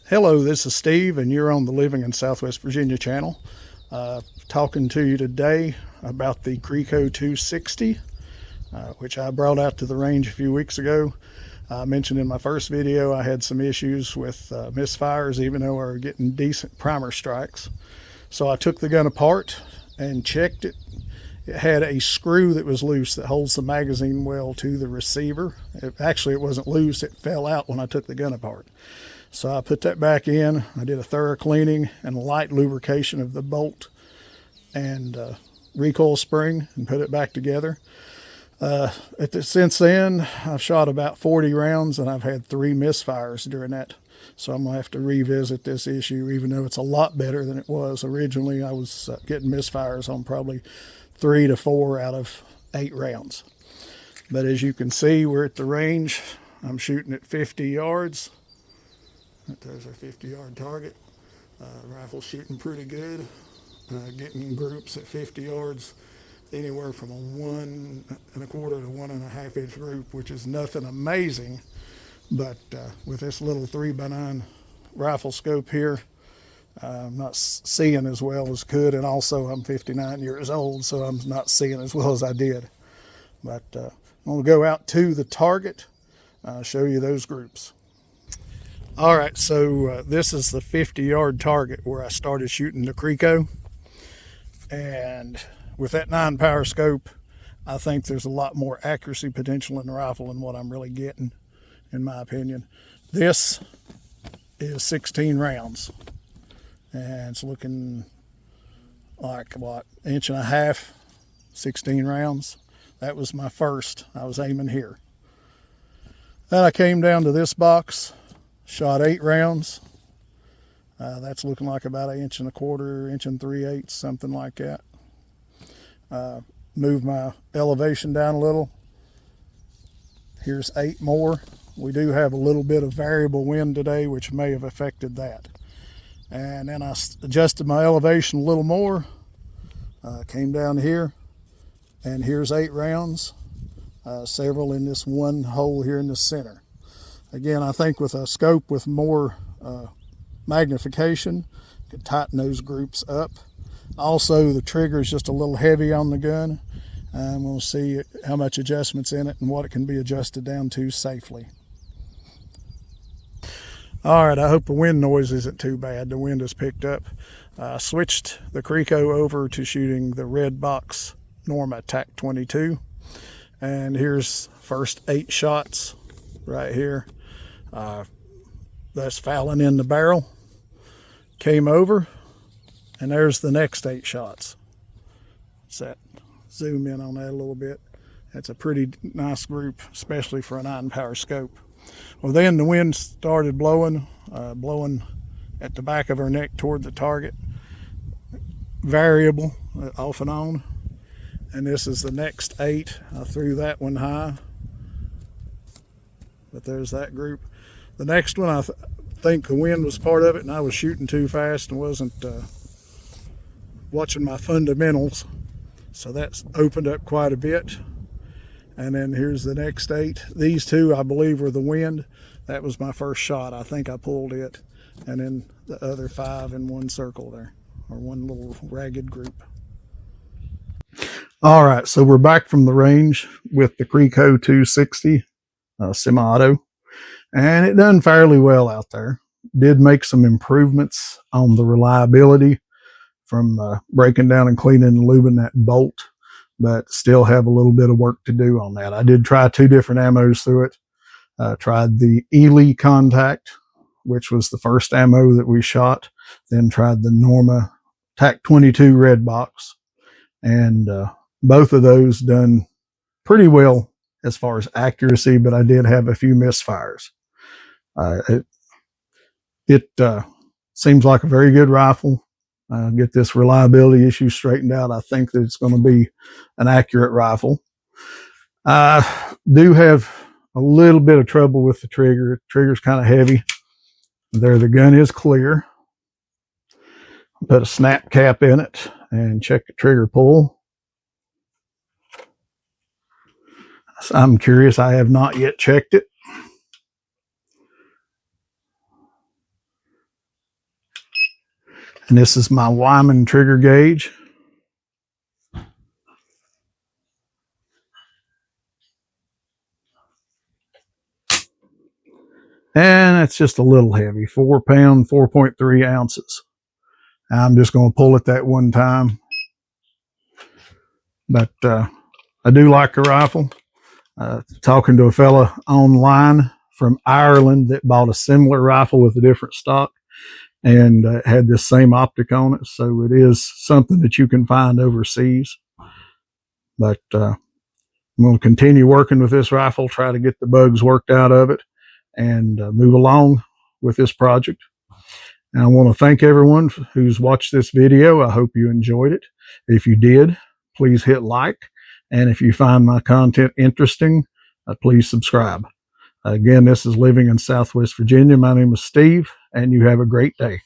Hello, this is Steve, and you're on the Living in Southwest Virginia channel. Talking to you today about the Krico 260, which I brought out to the range a few weeks ago. I mentioned in my first video I had some issues with misfires, even though we were getting decent primer strikes. So I took the gun apart and checked it. It had a screw that was loose that holds the magazine well to the receiver. It wasn't loose, it fell out when I took the gun apart. So I put that back in. I did a thorough cleaning and light lubrication of the bolt and recoil spring and put it back together. Since then, I've shot about 40 rounds and I've had 3 misfires during that. So I'm going to have to revisit this issue, even though it's a lot better than it was. Originally, I was getting misfires on probably 3 to 4 out of 8 rounds. But as you can see, we're at the range. I'm shooting at 50 yards. There's our 50-yard target. Rifle's shooting pretty good. Getting groups at 50 yards, anywhere from a 1 1/4 to 1 1/2 inch group, which is nothing amazing. But with this little 3x9 rifle scope here, I'm not seeing as well as could. And also, I'm 59 years old, so I'm not seeing as well as I did. But I'm going to go out to the target, show you those groups. All right, so this is the 50-yard target where I started shooting the Krico. And with that 9-power scope, I think there's a lot more accuracy potential in the rifle than what I'm really getting, in my opinion. This is 16 rounds, and it's looking like, what, 1.5 inches, 16 rounds. That was my first. I was aiming here. Then I came down to this box. Shot 8 rounds. That's looking like about 1 1/4 inch, 1 3/8, something like that. Move my elevation down a little. Here's 8 more. We do have a little bit of variable wind today, which may have affected that. And then I adjusted my elevation a little more. Came down here, and here's 8 rounds. Several in this one hole here in the center. Again, I think with a scope with more magnification, you can tighten those groups up. Also, the trigger is just a little heavy on the gun. And we'll see how much adjustment's in it and what it can be adjusted down to safely. All right, I hope the wind noise isn't too bad. The wind has picked up. I switched the Krico over to shooting the red box Norma TAC 22. And here's first 8 shots right here. That's fouling in the barrel. Came over, and there's the next 8 shots. Let's zoom in on that a little bit. That's a pretty nice group, especially for a 9-power scope. Well, then the wind started blowing at the back of our neck toward the target. Variable, off and on. And this is the next 8. I threw that one high. But there's that group. The next one, I think the wind was part of it, and I was shooting too fast and wasn't watching my fundamentals. So that's opened up quite a bit. And then here's the next 8. These 2, I believe, were the wind. That was my first shot. I think I pulled it. And then the other 5 in one circle there, or one little ragged group. All right, so we're back from the range with the Krico 260 semi-auto. And it done fairly well out there. Did make some improvements on the reliability from breaking down and cleaning and lubing that bolt, but still have a little bit of work to do on that. I did try 2 different ammos through it. Tried the Ely Contact, which was the first ammo that we shot. Then tried the Norma TAC 22 red box. And both of those done pretty well as far as accuracy, but I did have a few misfires. It seems like a very good rifle. Get this reliability issue straightened out. I think that it's going to be an accurate rifle. I do have a little bit of trouble with the trigger. The trigger's kind of heavy. There, the gun is clear. Put a snap cap in it and check the trigger pull. I'm curious. I have not yet checked it. And this is my Wyman trigger gauge. And it's just a little heavy, 4 pound, 4.3 ounces. I'm just going to pull it that one time. But I do like the rifle. Talking to a fella online from Ireland that bought a similar rifle with a different stock and had this same optic on it. So it is something that you can find overseas. But I'm going to continue working with this rifle, try to get the bugs worked out of it, and move along with this project. And I want to thank everyone who's watched this video. I hope you enjoyed it. If you did, please hit like. And if you find my content interesting, please subscribe. Again, this is Living in Southwest Virginia. My name is Steve, and you have a great day.